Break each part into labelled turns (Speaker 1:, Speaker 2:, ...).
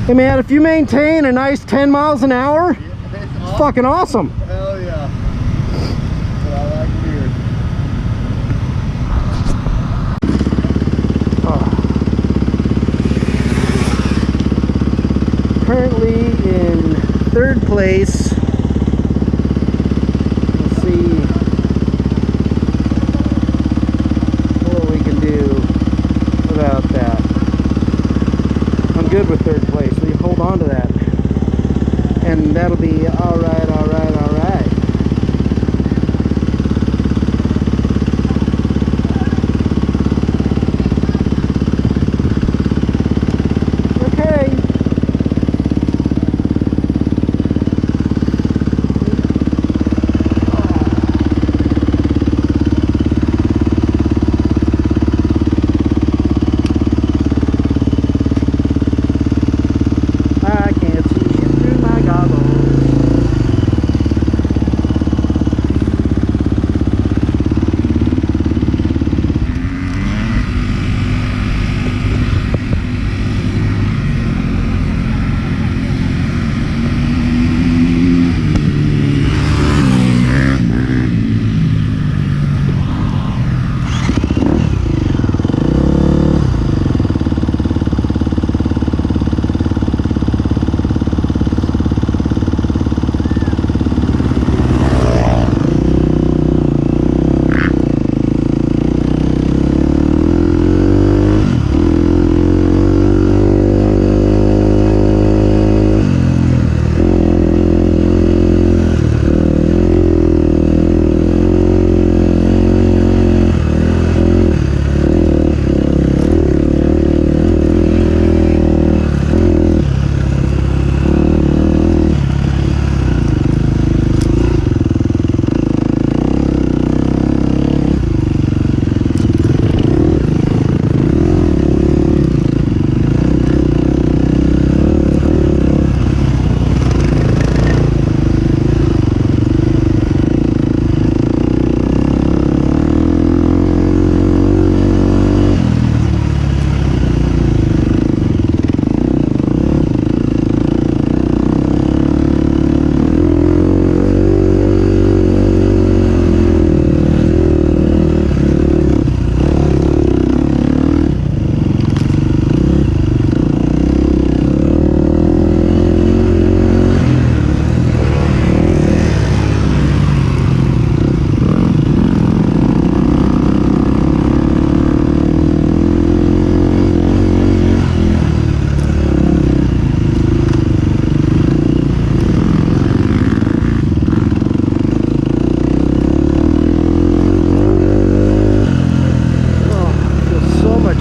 Speaker 1: Hey man, if you maintain a nice 10 miles an hour, it's fucking awesome.
Speaker 2: Hell yeah. That's what I like to hear.
Speaker 1: Currently in third place. Let's see what we can do about that. I'm good with third place. We hold on to that, and that'll be all right, all right, all right. Okay. I can't see shit through my goggles.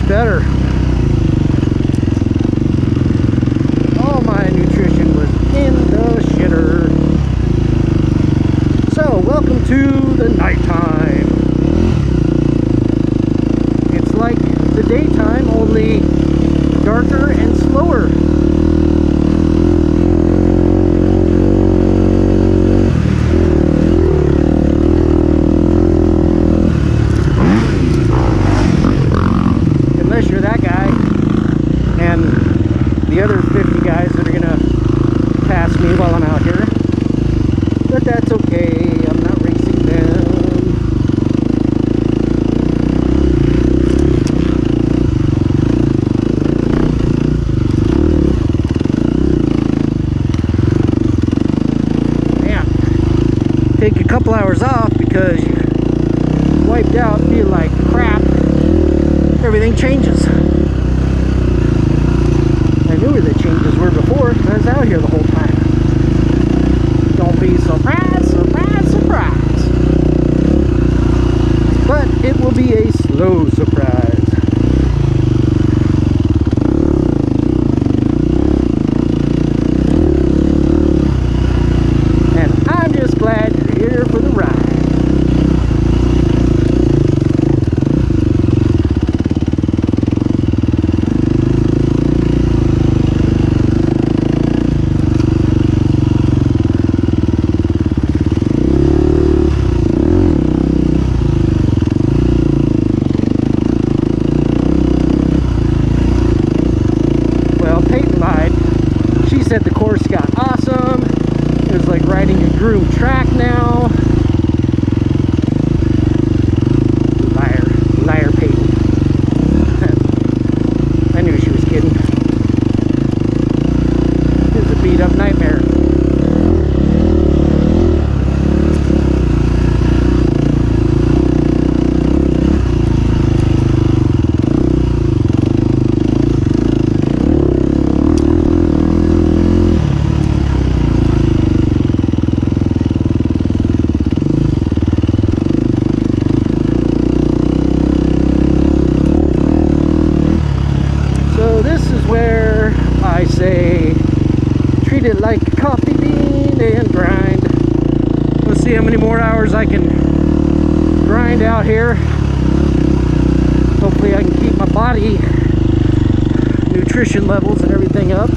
Speaker 1: Better. All my nutrition was in the shitter. So, welcome to the nighttime. It's like the daytime, only darker and slower. Unless you're that guy and the other 50 guys that are gonna pass me while I'm out here, but that's okay. I'm not racing them. Man, take a couple hours off because you wiped out, feel like crap. Everything changes. I knew where the changes were before because I was out here the whole time. Don't be surprised, surprise, surprise. But it will be a slow surprise. And I'm just glad you're here for the ride. Well, Peyton lied. room track now. Liar Peyton. I knew she was kidding. This is a beat up nightmare. Where I say treat it like a coffee bean and grind. Let's see how many more hours I can grind out here. Hopefully I can keep my body nutrition levels and everything up.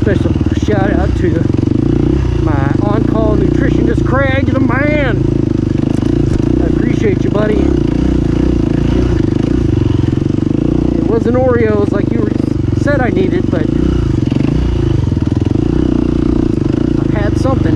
Speaker 1: Special shout out to my on-call nutritionist Craig, the man. I appreciate you, buddy. Wasn't Oreos like you said I needed, but I've had something.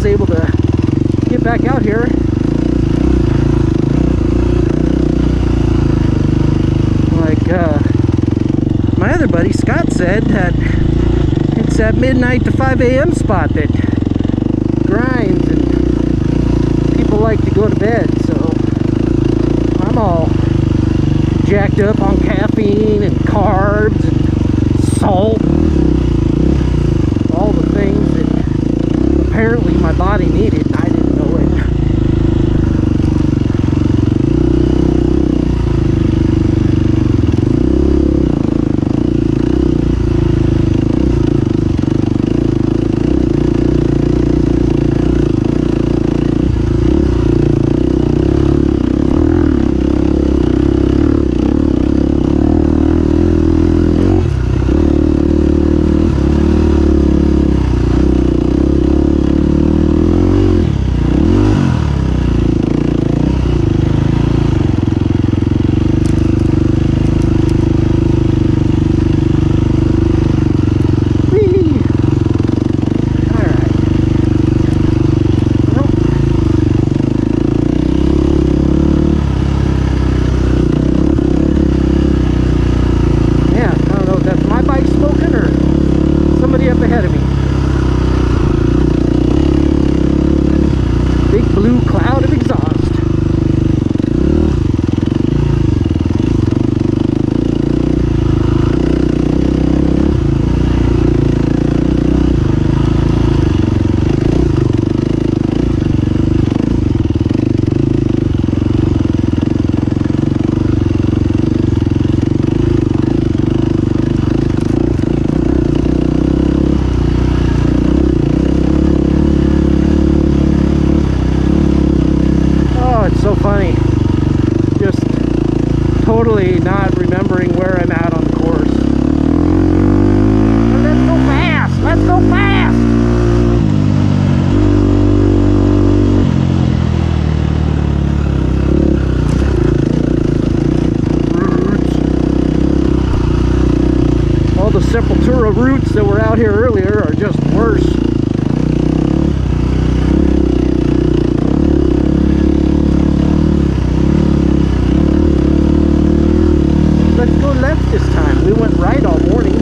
Speaker 1: Able to get back out here. Like my other buddy Scott said, that it's that midnight to 5 a.m. spot that grinds and people like to go to bed, so I'm all jacked up on caffeine and carbs and salt, all the things that apparently my body needed, and I didn't know it. Totally not remembering where I'm at on the course. Let's go fast! Let's go fast! Routes. All the Sepultura routes that were out here earlier are just worse. Let's go left this time. We went right all morning.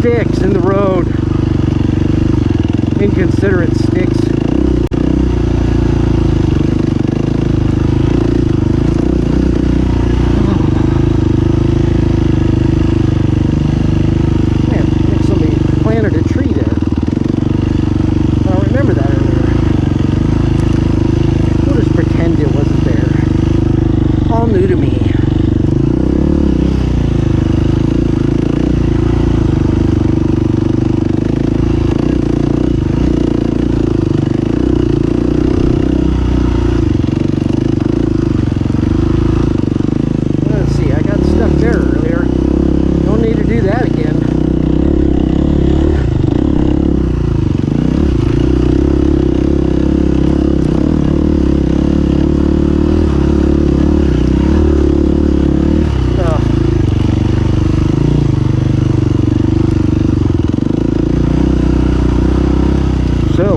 Speaker 1: sticks in the road. Inconsiderate sticks. Man, I think somebody planted a tree there. I don't remember that earlier. We'll just pretend it wasn't there. All new to me.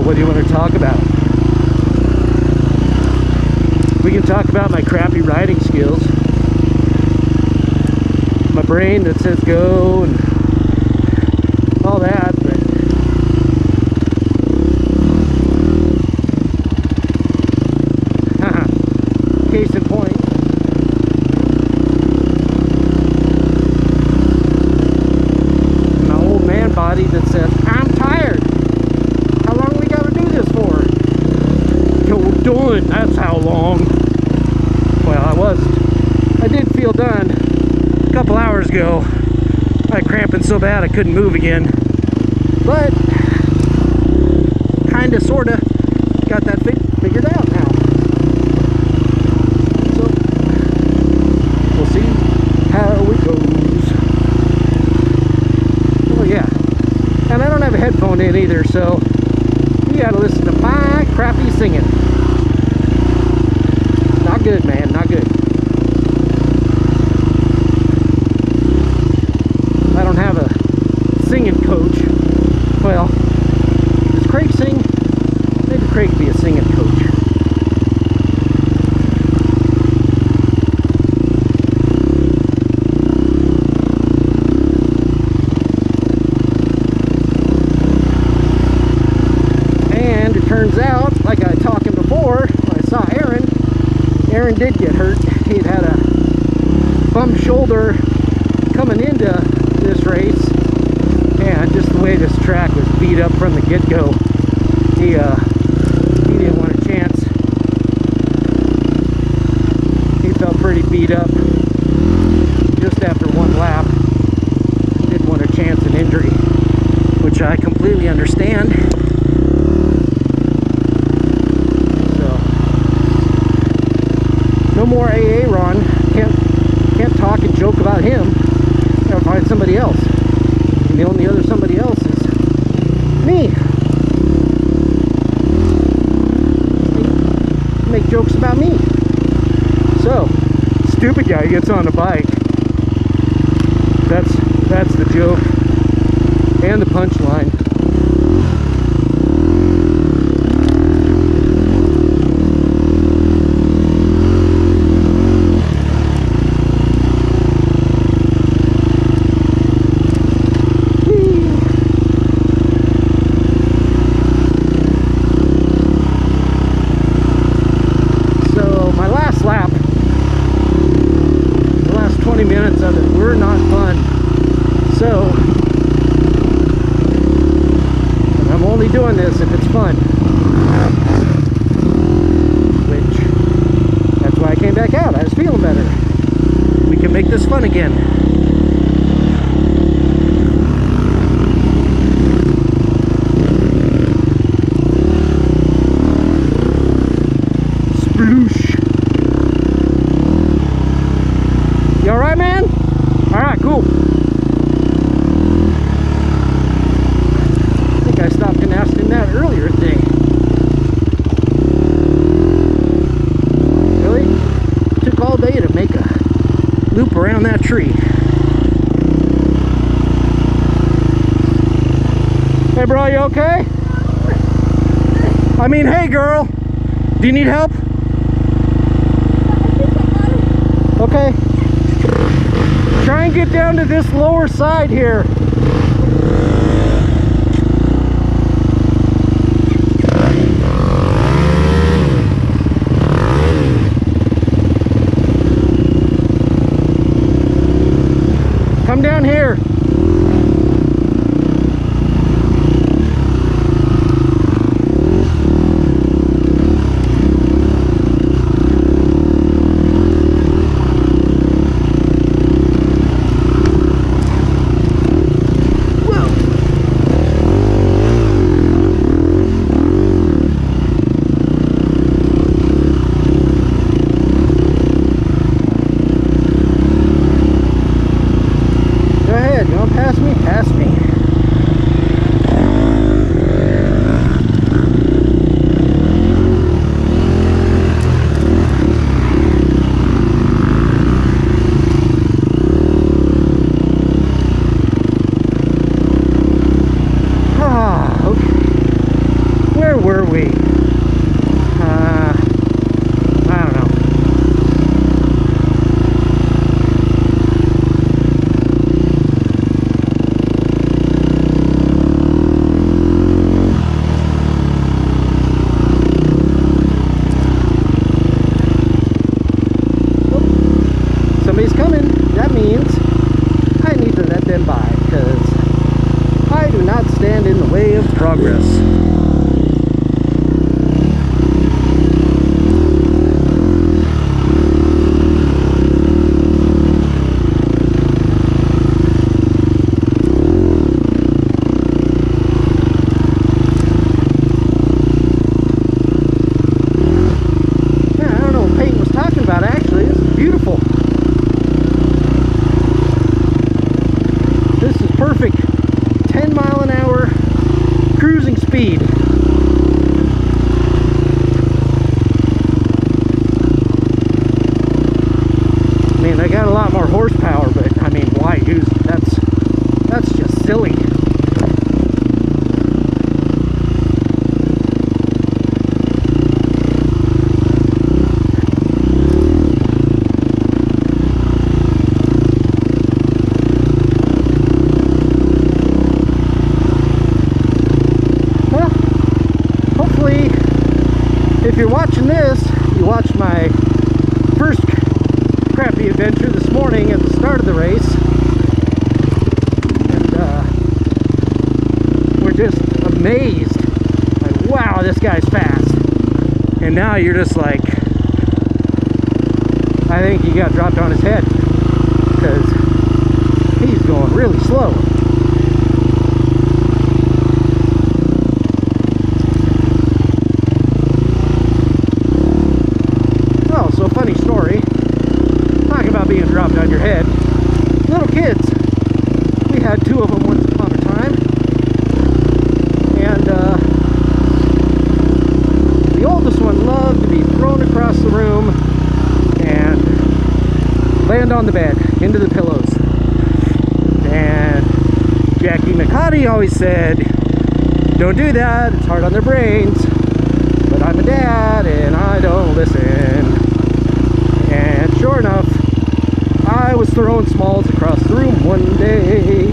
Speaker 1: What do you want to talk about? We can talk about my crappy riding skills, my brain that says go and all that, but case in point, my old man body that says I'm tired. Done. That's how long. Well, I did feel done a couple hours ago. I had cramping so bad I couldn't move again, but kind of sort of got that figured out now. So we'll see how it goes. Oh yeah, and I don't have a headphone in either, so you gotta listen to my crappy singing. Not good, man, not good. I don't have a singing coach. Well, does Craig sing? Maybe Craig could be a singing coach. And it turns out, like I was talking before, I saw Aaron did get hurt. He'd had a bum shoulder coming into this race, and just the way this track was beat up from the get-go, he didn't want a chance. He felt pretty beat up just after one lap. Didn't want a chance in injury, which I completely understand. No more AA Ron. Can't talk and joke about him. Gotta find somebody else. And the only other somebody else is me. Make jokes about me. So, stupid guy gets on a bike. That's the joke. And the punchline. Minutes of it were not fun, so I'm only doing this if it's fun, which that's why I came back out. I was feeling better. We can make this fun again. Sploosh. You alright, man? Alright, cool. I think I stopped and asked him that earlier today. Really? Took all day to make a loop around that tree. Hey bro, you okay? I mean, hey girl, do you need help? Okay. Try and get down to this lower side here. Come down here. Pass me. Okay. Where were we? I don't know. Somebody's coming. That means I need to let them by, because I do not stand in the way of progress. Yeah, I don't know what Peyton was talking about actually. This is beautiful. This is perfect 10 mile an hour cruising speed. I mean, I got a lot more horsepower, but I mean, why use it? That's just silly. If you're watching this, you watched my first crappy adventure this morning at the start of the race, and we're just amazed, like, wow, this guy's fast. And now you're just like, I think he got dropped on his head, because he's going really slow. So funny story, talking about being dropped on your head. Little kids, we had two of them once upon a time, and the oldest one loved to be thrown across the room and land on the bed, into the pillows. And Jackie McCarty always said, don't do that, it's hard on their brains. But I'm a dad and I don't listen. And sure enough, I was throwing smalls across the room one day,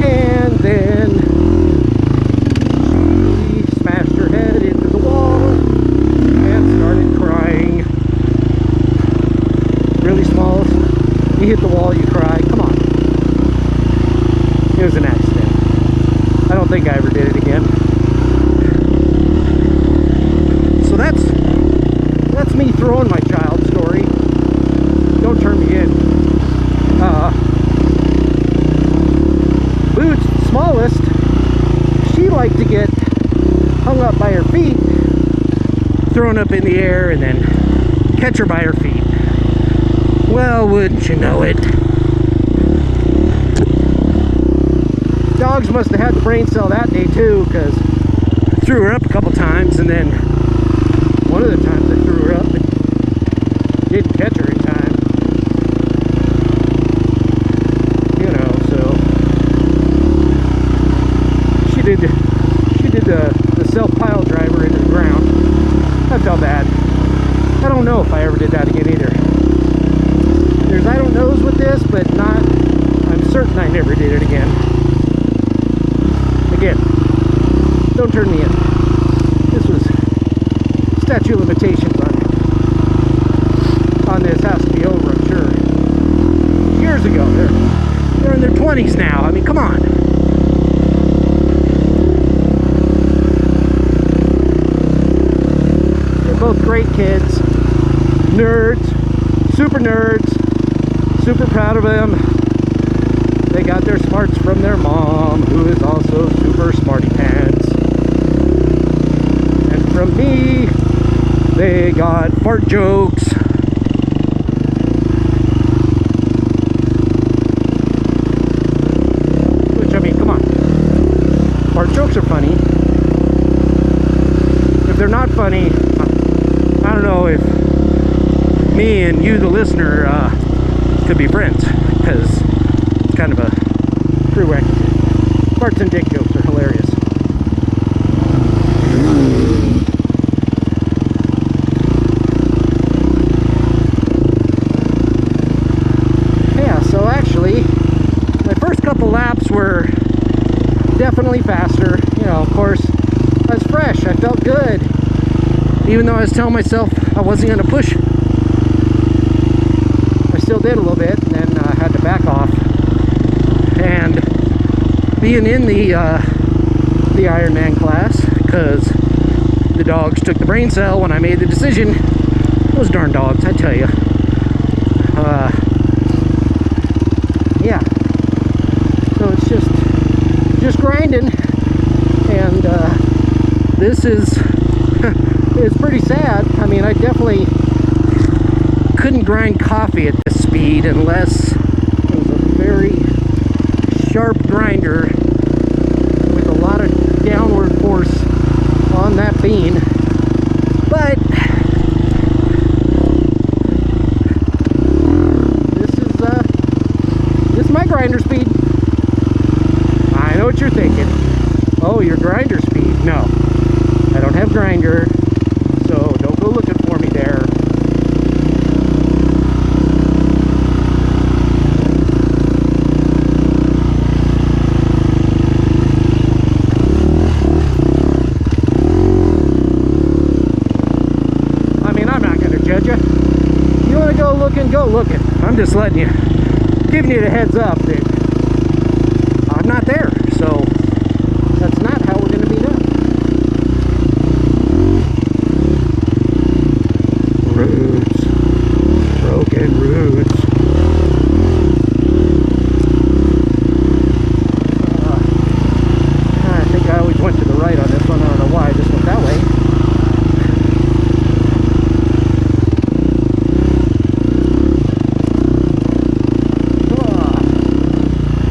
Speaker 1: and then she smashed her head into the wall and started crying. Really, Smalls? You hit the wall, you cry. Come on. It was an accident. I don't think I ever did it again. So that's me throwing my child story. Don't turn me in. Boots, the smallest, she liked to get hung up by her feet, thrown up in the air, and then catch her by her feet. Well, wouldn't you know it? Dogs must have had the brain cell that day too, because I threw her up a couple times, and then one of the times I threw her up and didn't catch her in time. You know, so she did the self-pile driver into the ground. I felt bad. I don't know if I ever did that again either. There's I don't knows with this, but not, I'm certain I never did it again. Again, don't turn me in. This was statute of limitations on this has to be over, I'm sure. Years ago, there. in their 20s now. I mean, come on. They're both great kids. Nerds. Super nerds. Super proud of them. They got their smarts from their mom, who is also super smarty pants. And from me, they got fart jokes. Which, I mean, come on. Fart jokes are funny. If they're not funny, I don't know if me and you, the listener, could be friends, because it's kind of a prerequisite. Farts and dick jokes are hilarious. Yeah, so actually, my first couple laps were definitely faster. You know, of course, I was fresh. I felt good. Even though I was telling myself I wasn't going to push. I still did a little bit, and then I had to back off. And being in the Ironman class, because the dogs took the brain cell when I made the decision. Those darn dogs, I tell you. Yeah. So it's just grinding, and this is it's pretty sad. I mean, I definitely couldn't grind coffee at this speed unless it was a very sharp grinder with a lot of downward force on that bean. But this is my grinder speed. I know what you're thinking. Oh, your grinder speed. No, I don't have grinder, so don't go looking for me there. I mean, I'm not going to judge you. You want to go looking, go looking. I'm just letting you, giving you the heads up that I'm not there, so that's not how we're going to meet up. Roots. Broken roots. I think I always went to the right on this one. I don't know why I just went that way.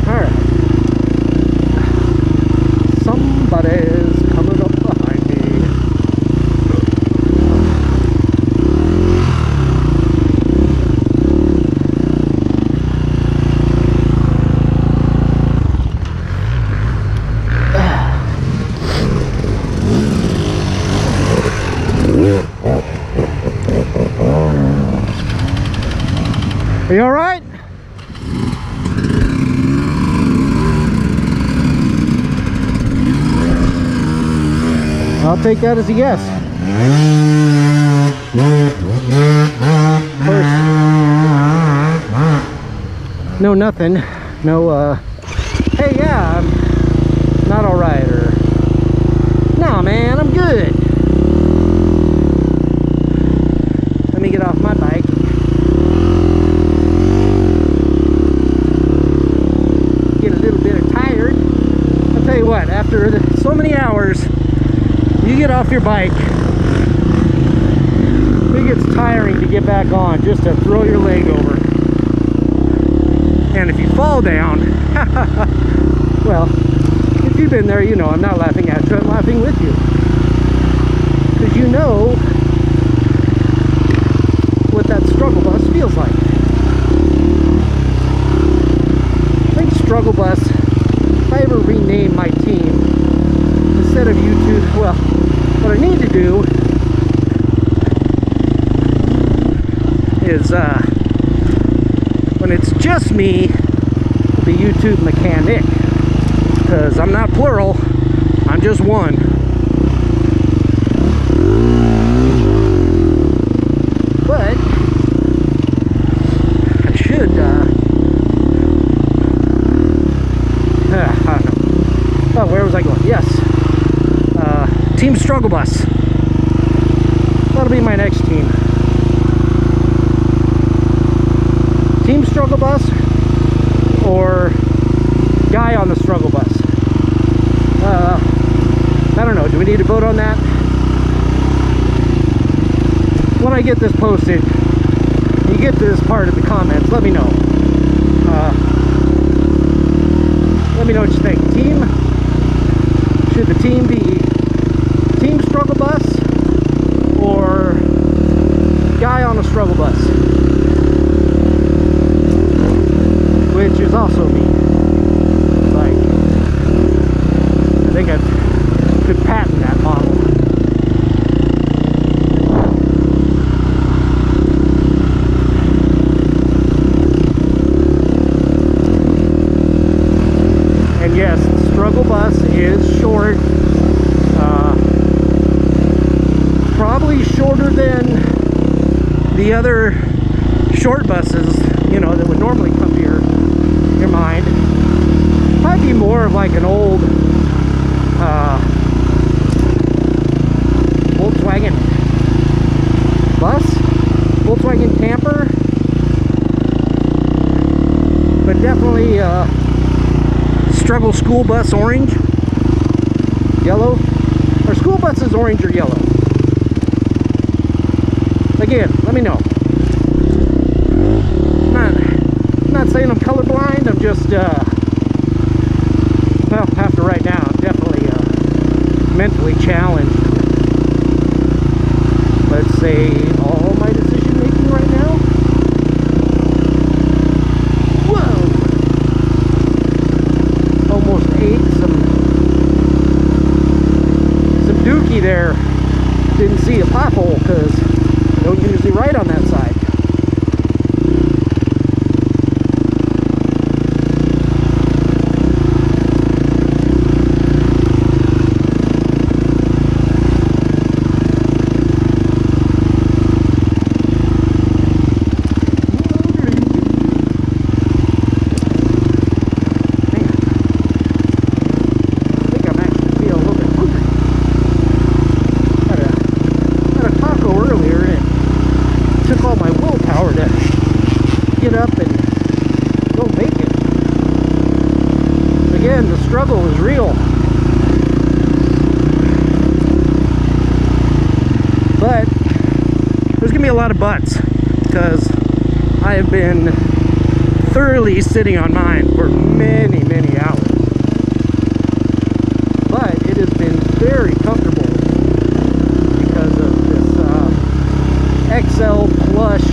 Speaker 1: Alright. Somebody's coming up behind me. Are you alright? I'll take that as a yes. Of course, no nothing. No, hey, yeah, I'm not alright, or, nah, man, I'm good. Let me get off my bike. Get a little bit tired. I'll tell you what, after so many hours, you get off your bike, it gets tiring to get back on, just to throw your leg over. And if you fall down, well, if you've been there, you know I'm not laughing at you, I'm laughing with you. Because you know what that struggle bus feels like. I think struggle bus, if I ever rename my team, instead of YouTube, well, what I need to do is, when it's just me, the YouTube mechanic, because I'm not plural, I'm just one. But I should Yes. Team Struggle Bus. That'll be my next team. Team Struggle Bus or guy on the struggle bus. I don't know. Do we need to vote on that? When I get this posted, you get to this part of the comments, let me know. Let me know what you think. Should the team be Team Struggle Bus or guy on a struggle bus? Which is also me. Like, I think I could patent that model. And yes, the struggle bus is short. Probably shorter than the other short buses, you know, that would normally come to your mind. Might be more of like an old Volkswagen bus, Volkswagen camper, but definitely struggle school bus orange, yellow. Are school buses orange or yellow? Again, let me know. I'm not saying I'm colorblind, I'm just well, after right now, I'm definitely mentally challenged. Let's say all my decision making right now. Whoa! Almost ate some dookie there. Didn't see a pothole because I don't usually ride on that side. The struggle is real, but there's gonna be a lot of buts because I have been thoroughly sitting on mine for many hours, but it has been very comfortable because of this XL plush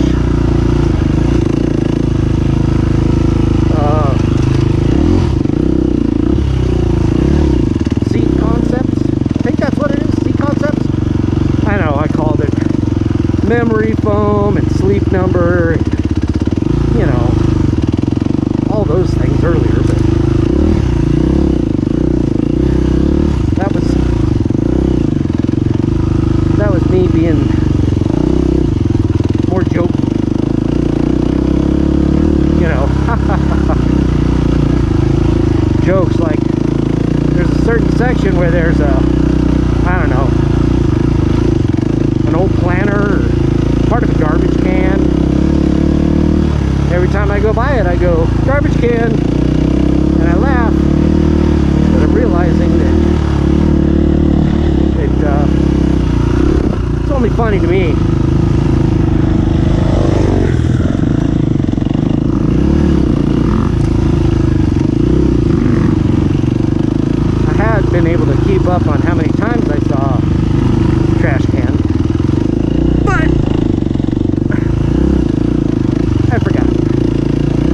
Speaker 1: memory foam and sleep number, and, you know, all those things earlier, but that was me being more joking, you know. Jokes like there's a certain section where there's a, I don't know, an old planter or part of a garbage can. Every time I go by it, I go, garbage can, and I laugh, but I'm realizing that it's only funny to me. I had been able to keep up on how many times I saw a trash can, but I forgot.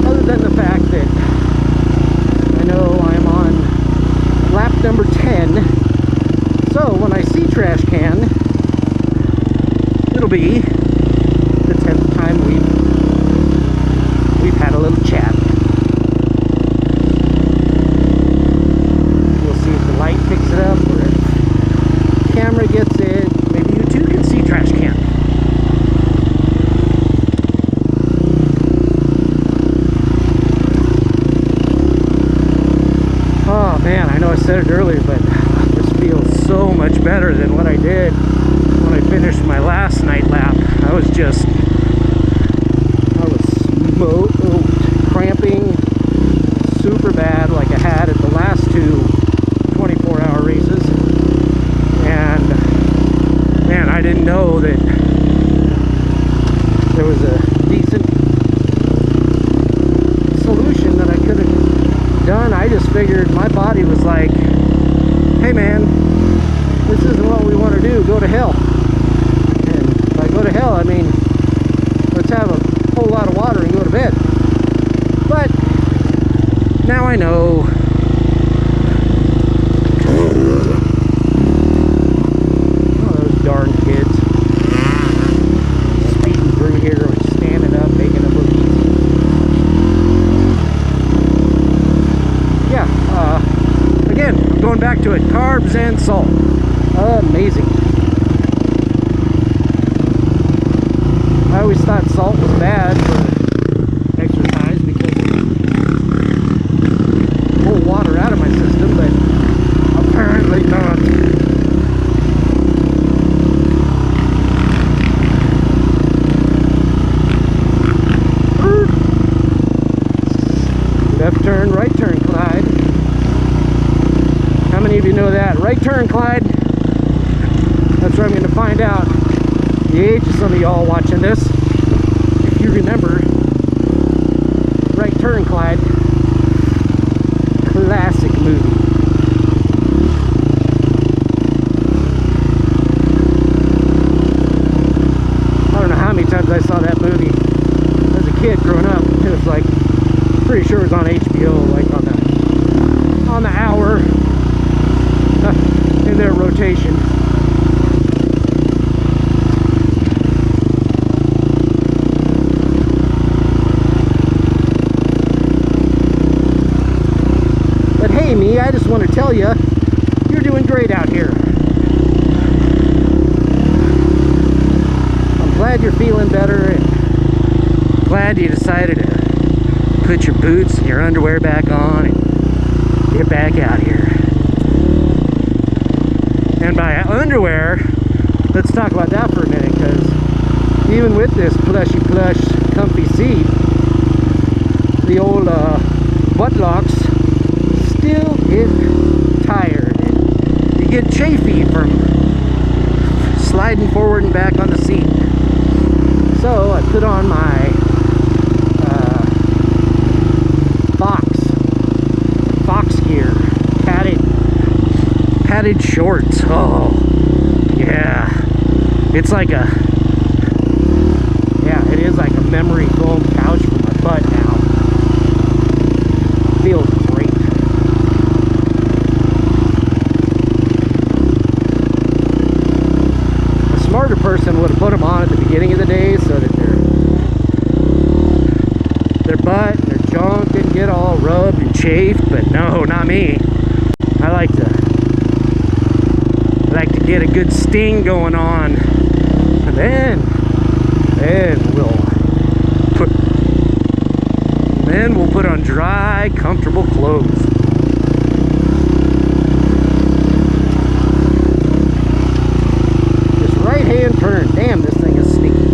Speaker 1: Other than the fact that I know I'm on lap number 10, so when I see trash can, it'll be the 10th time we've had a little chat. We'll see if the light picks it up or if the camera gets it. Maybe you too can see trash can. Oh man, I know I said it earlier, but feel so much better than what I did when I finished my last night lap. I was cramping super bad, like I had at the last two 24-hour races. And man, I didn't know that there was a decent solution that I could have done. I just figured my body was like, hey man, this isn't what we want to do, go to hell. And by go to hell, I mean, let's have a whole lot of water and go to bed. But now I know. Oh, those darn kids speeding through here and standing up, making it look easy. Yeah, again, I'm going back to it. Carbs and salt. Amazing. I always thought salt was bad for exercise because it pulled water out of my system, but apparently not. Left turn, right turn, Clyde. How many of you know that? Right turn, Clyde. That's where I'm going to find out the age of some of y'all watching this. If you remember, Right Turn, Clyde. Classic movie. I don't know how many times I saw that movie as a kid growing up. It was like, pretty sure it was on HBO, like on the hour in their rotation. But hey, me, I just want to tell you, you're doing great out here. I'm glad you're feeling better, and glad you decided to put your boots and your underwear back on and get back out here. And by underwear, let's talk about that for a minute, because even with this plush comfy seat, the old butt locks still get tired. And you get chafy from sliding forward and back on the seat. So I put on my Fox gear, padded shorts. Oh yeah, it's like it is like a memory foam couch for my butt now. Feels great. A smarter person would have put them on at the beginning of the day so that their butt and their junk didn't get all rubbed and chafed, but no, not me. I like to get a good sting going on, and then we'll put on dry, comfortable clothes. This right-hand turn, damn, this thing is sneaky.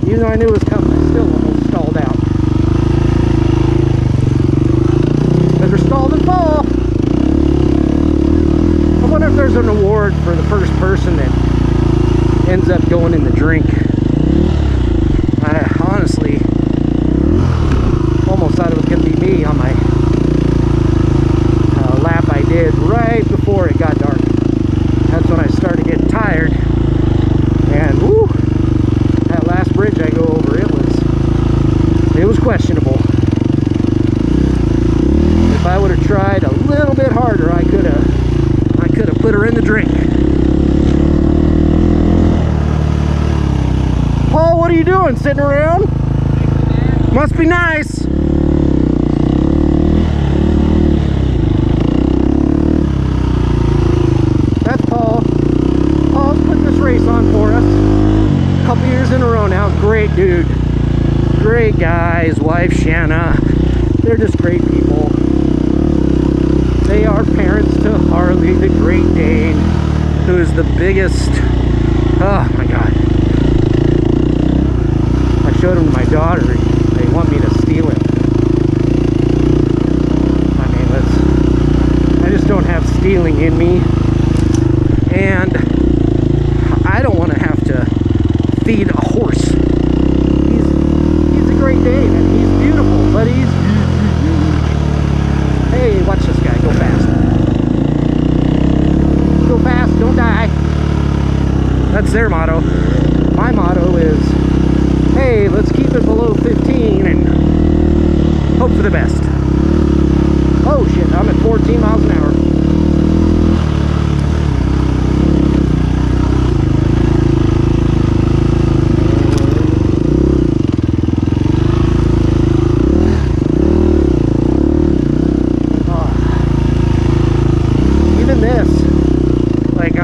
Speaker 1: Even though I knew it was coming, I still almost stalled out. Better stall than fall. I wonder if there's an award for the first person that ends up going in the drink. I honestly almost thought it was going to be me on my lap I did right before it got dark. That's when I started getting tired, and woo, that last bridge I go over, it was questionable. If I would have tried a little bit harder, I could have put her in the drink. Paul, what are you doing? Sitting around? Must be nice. That's Paul. Paul's put this race on for us a couple years in a row now. Great dude. Great guy. His wife, Shanna. They're just great people. They are parents to Harley. Charlie the Great Dane, who is the biggest, oh my god. I showed him to my daughter. They want me to steal him. I mean, I just don't have stealing in me. And I don't want to have to feed a horse. He's a Great Dane and he's beautiful, but hey, watch this guy, go fast. Go fast, don't die. That's their motto. My motto is, hey, let's keep it below 15 and hope for the best. Oh shit, I'm at 14 miles an hour.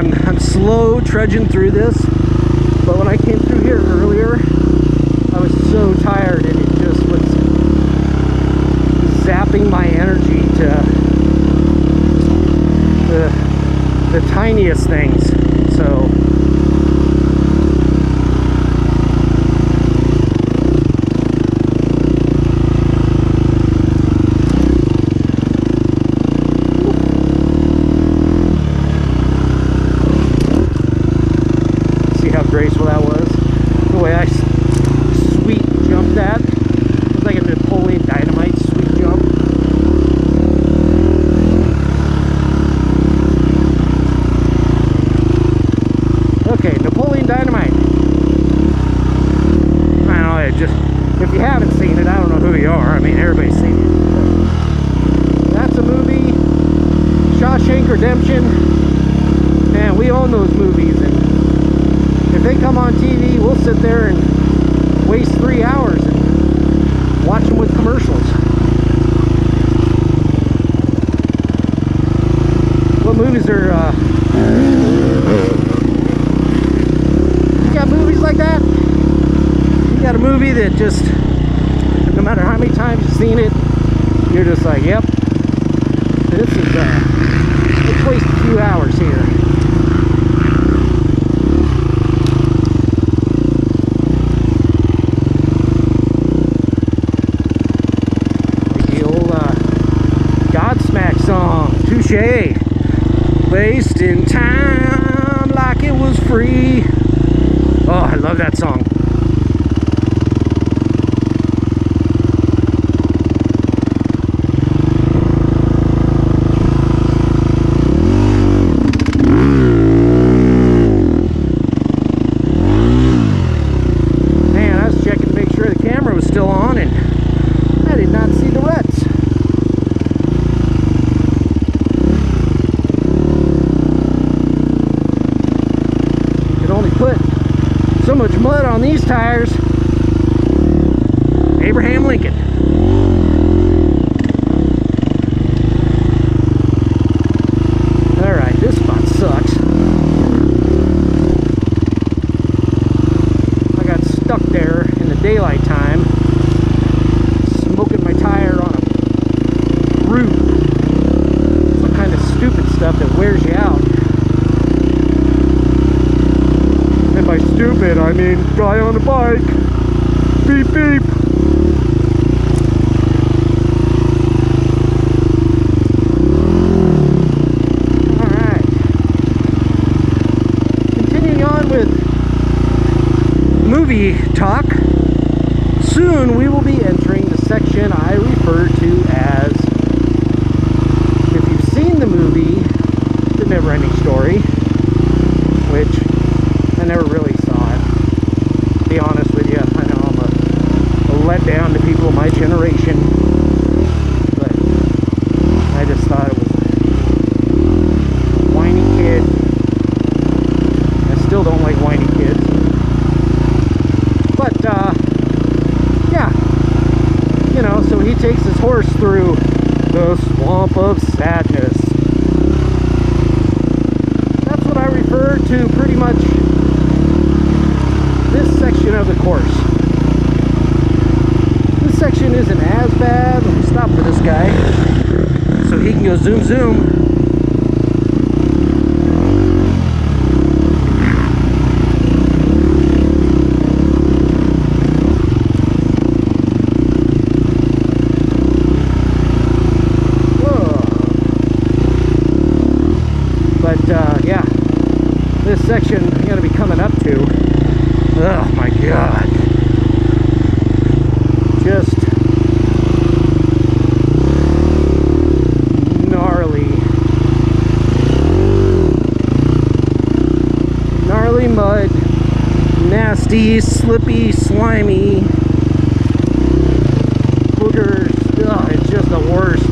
Speaker 1: I'm slow trudging through this, but when I came through here earlier, I was so tired and it just was zapping my energy to the tiniest things. So graceful that was. The way I sweet jumped that. It was like a Napoleon Dynamite sweet jump. Okay, Napoleon Dynamite. I don't know, if you haven't seen it, I don't know who you are. I mean, everybody's seen it. That's a movie. Shawshank Redemption. Man, we own those movies, and if they come on TV, we'll sit there and waste 3 hours and watch them with commercials. What movies are, you got movies like that? You got a movie that just, no matter how many times you've seen it, you're just like, yep, this is, let's waste a few hours here. Song, touche, wasting time like it was free. Oh, I love that song. Man, I was checking to make sure the camera was still on, and I did not see the ruts. Put so much mud on these tires. Abraham Lincoln. Alright, this spot sucks. I got stuck there in the daylight time, smoking my tire on a root. Some kind of stupid stuff that wears you out. By stupid, I mean guy on a bike. Beep beep. Alright. Continuing on with movie talk. Soon we will be entering the section I refer to as, if you've seen the movie The Never Ending Story, which I never really saw it, to be honest with you. I know I'm a letdown to people of my generation, but I just thought it was a whiny kid. I still don't like whiny kids, but yeah, you know, so he takes his horse through the swamp of sadness. That's what I refer to pretty much this section of the course. This section isn't as bad. Let me stop for this guy so he can go zoom zoom. section I'm going to be coming up to. Oh my god. Just gnarly. Gnarly mud. Nasty, slippy, slimy. Boogers. Ugh, it's just the worst.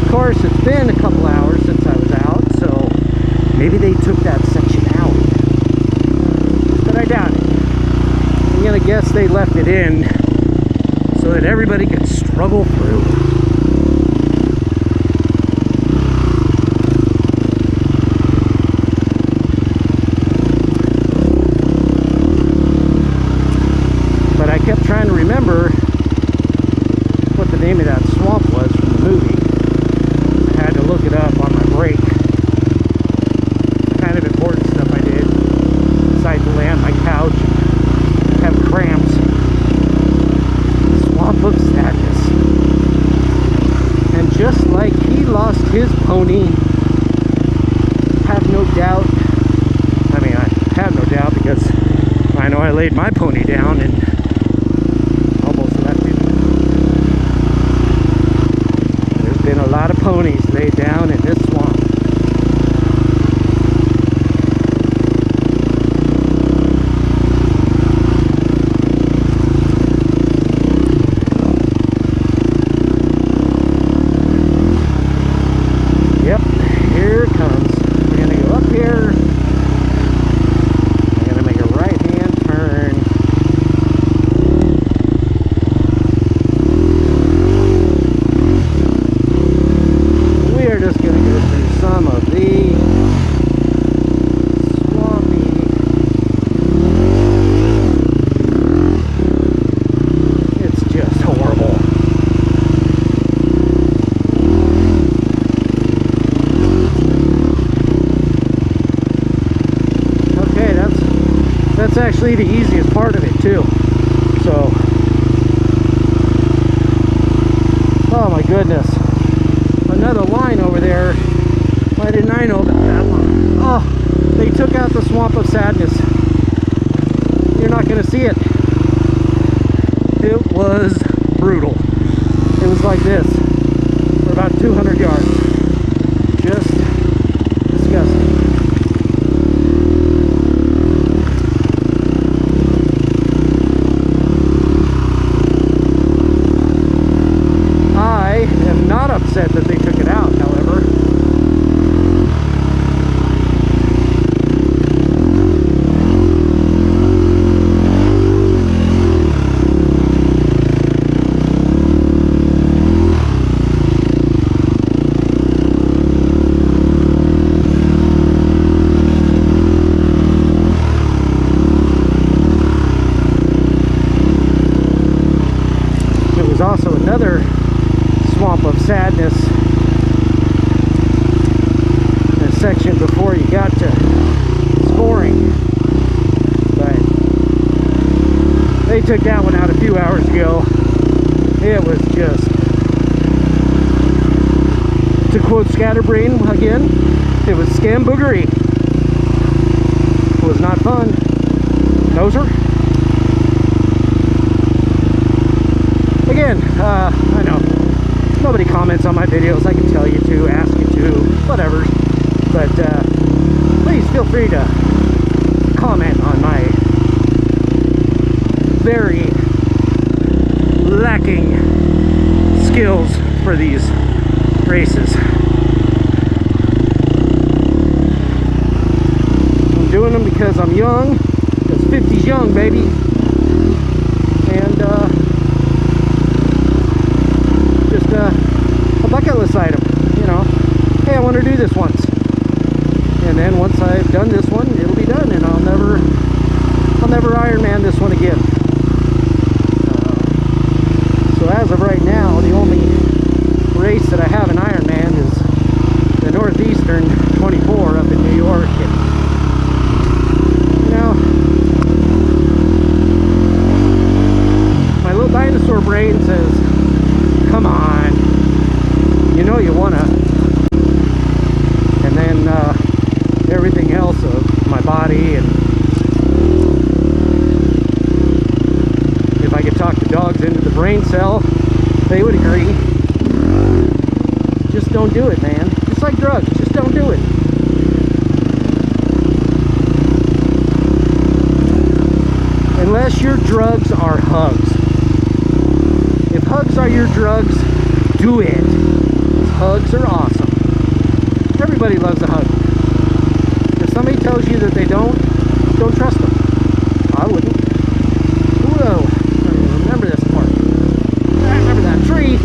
Speaker 1: Of course, it's been a couple hours since I was out, so maybe they took that section out. But I doubt it. I'm gonna guess they left it in so that everybody could struggle through. But I kept trying to remember what the name of that swamp was from the movie. I had to look it up on my break. Kind of important stuff I did. Decided to lay on my couch and have cramps. Swamp of Sadness. And just like he lost his pony, have no doubt. I mean, I have no doubt because I know I laid my pony down and almost left it. There's been a lot of ponies laid down in this swamp. Yep, here it comes. We're gonna go up here. I'm gonna make a right-hand turn. We are just gonna go through some of the swampy. It's just horrible. Okay, that's actually the easiest part of it too. So, oh my goodness, another line over there. Why didn't I know about that one? Oh, they took out the Swamp of Sadness. You're not gonna see it. It was brutal. It was like this for about 200 yards. Just disgusting. I am not upset that they took it out, however. It was also another Swamp of Sadness, the section before you got to scoring, but they took that one out a few hours ago. It was just, to quote Scatterbrain again, it was scamboogery. It was not fun. Dozer. Again, I know nobody comments on my videos. I can tell you to, ask you to, whatever. But please feel free to comment on my very lacking skills for these races. I'm doing them because I'm young, because 50's young, baby. And just a bucket list item, you know. Hey, I want to do this once, and then once I've done this one, it'll be done, and I'll never Ironman this one again. So as of right now, the only race that I have in Ironman is the Northeastern 24 up in New York, and you know, my little dinosaur brain says, come on, you wanna. And then everything else of my body, and if I could talk the dogs into the brain cell, they would agree. Just don't do it, man. Just like drugs, just don't do it. Unless your drugs are hugs. If hugs are your drugs, do it. Hugs are awesome. Everybody loves a hug. If somebody tells you that they don't trust them. I wouldn't. Whoa. I don't even remember this part. I remember that tree.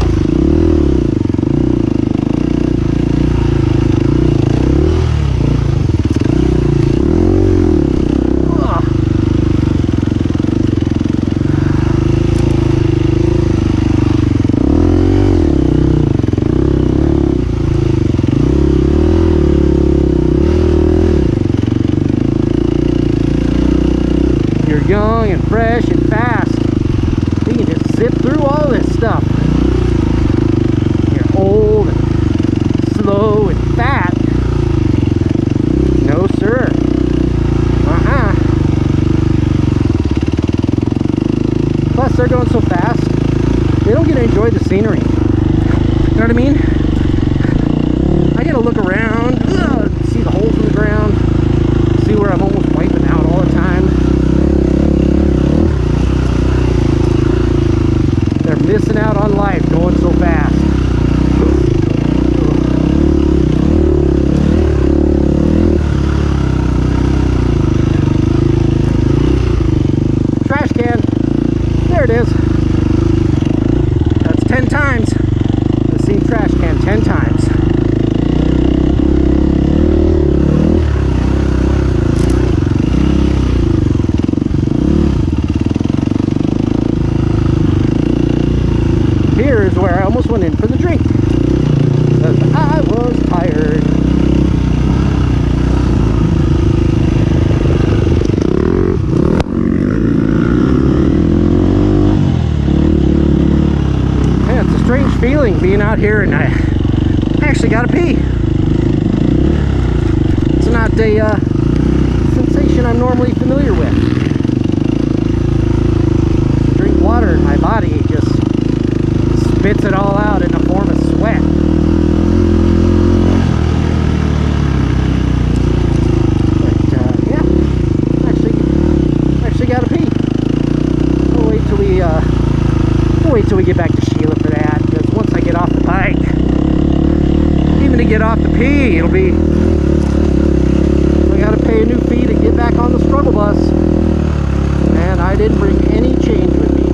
Speaker 1: Young and fresh and fast. You can just zip through all this stuff. You're old and slow and fat. No, sir. Plus, they're going so fast, they don't get to enjoy the scenery. You know what I mean? I gotta look around, see the holes in the ground, see where I'm almost wiping out all the time. Missing out on life going so fast. Trash can. There it is. That's 10 times. I've seen trash can 10 times. Here is where I almost went in for the drink, because I was tired. Yeah, it's a strange feeling being out here, and I actually gotta pee. It's not a sensation I'm normally familiar with. Drink water in my body just spits it all out in the form of sweat. But yeah, actually gotta pee. We'll wait till we get back to Sheila for that, because once I get off the bike, even to get off the pee, it'll be, I gotta pay a new fee to get back on the struggle bus, and I didn't bring any change with me.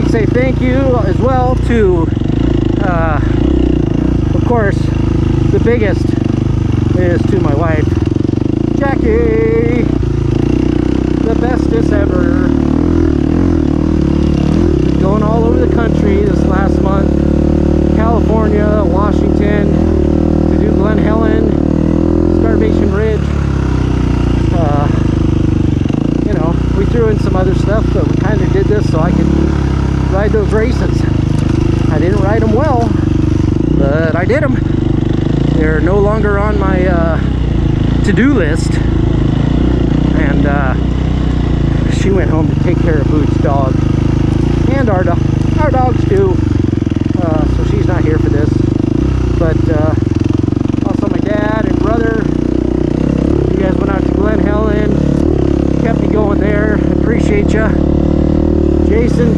Speaker 1: Say thank you as well to of course the biggest is to my wife Jackie, the bestest ever. Going all over the country this last month, California, Washington, to do Glen Helen, Starvation Ridge. You know, we threw in some other stuff, but we kind of did this so I could ride those races. I didn't ride them well, but I did them. They're no longer on my to-do list. And she went home to take care of Boots' dog, and our dogs too. So she's not here for this. But also my dad and brother, you guys went out to Glen Helen, kept me going there. Appreciate ya. Jason,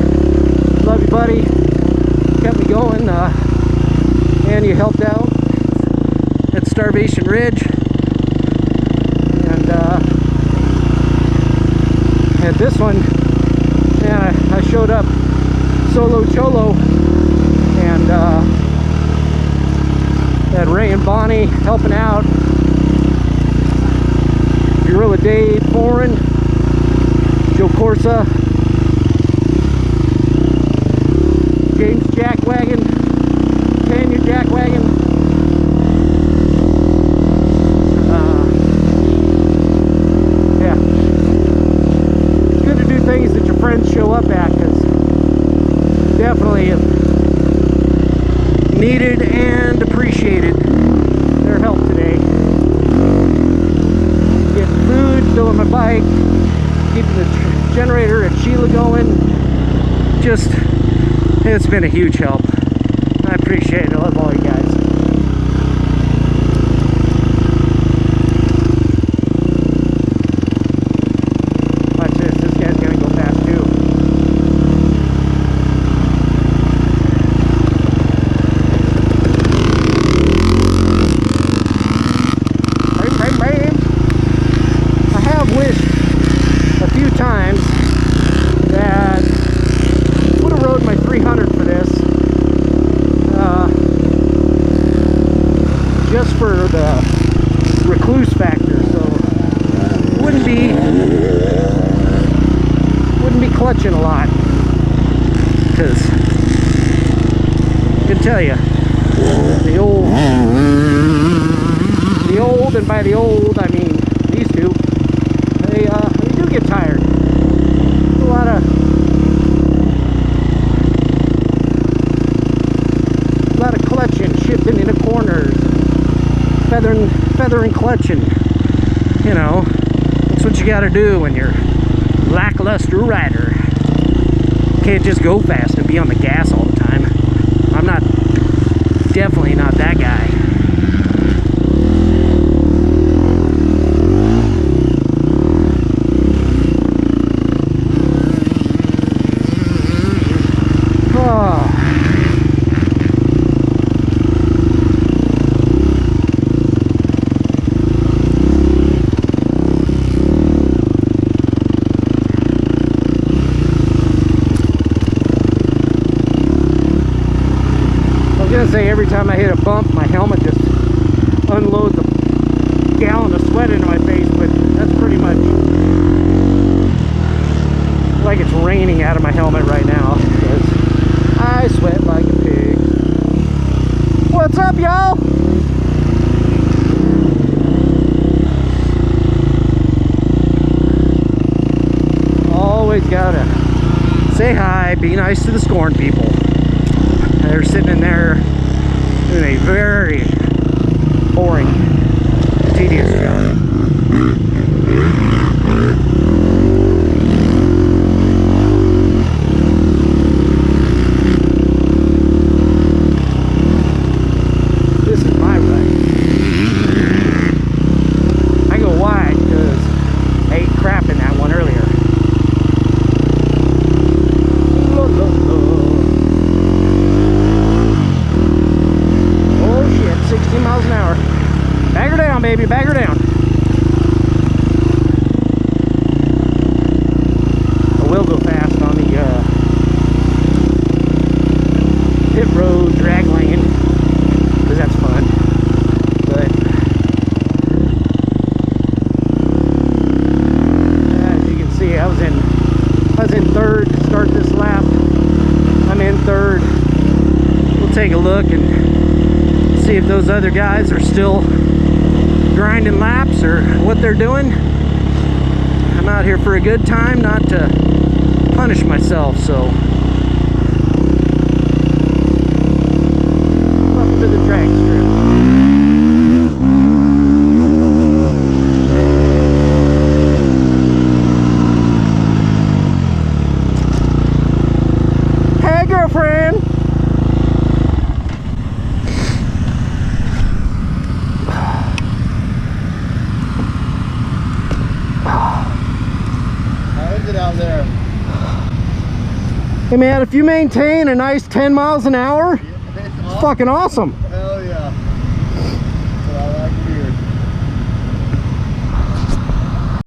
Speaker 1: love you, buddy. Kept me going, and you helped out at Starvation Ridge, and at this one, yeah, I showed up Solo Cholo, and had Ray and Bonnie helping out. Gorilla Dave, Foreign, Joe Corsa, James Jackwagon, Tanya Jackwagon. Yeah, it's good to do things that your friends show up at, because definitely needed and appreciated their help today. Getting food, filling my bike, keeping the generator at Sheila going. Just, it's been a huge help. I appreciate it. I love all you guys. Watch this. This guy's gonna go fast too. I have wished a few times that I would have rode my 300 for this, just for the recluse factor, so wouldn't be clutching a lot, because I can tell you the old, and by the old I mean these two, they do get tired. A lot of clutching, shifting into corners, feathering clutching. You know, that's what you got to do when you're a lackluster rider. Can't just go fast and be on the gas all the time. I'm definitely not that guy. Say every time I hit a bump, my helmet just unloads a gallon of sweat into my face, but that's pretty much like it's raining out of my helmet right now, because I sweat like a pig. What's up, y'all? Always gotta say hi, be nice to the scorn people. They're sitting in there doing a very boring, tedious job. This is my ride. I go wide because I ate crap in that one earlier. 60 miles an hour. Bag her down, baby, bag her down. I will go fast on the pit road drag lane, because that's fun. But as you can see, I was in third to start this lap. I'm in third. We'll take a look and see if those other guys are still grinding laps or what they're doing. I'm out here for a good time, not to punish myself, so welcome to the drag strip. Hey girlfriend.
Speaker 2: Out there.
Speaker 1: Hey man, if you maintain a nice 10 miles an hour, it's fucking awesome.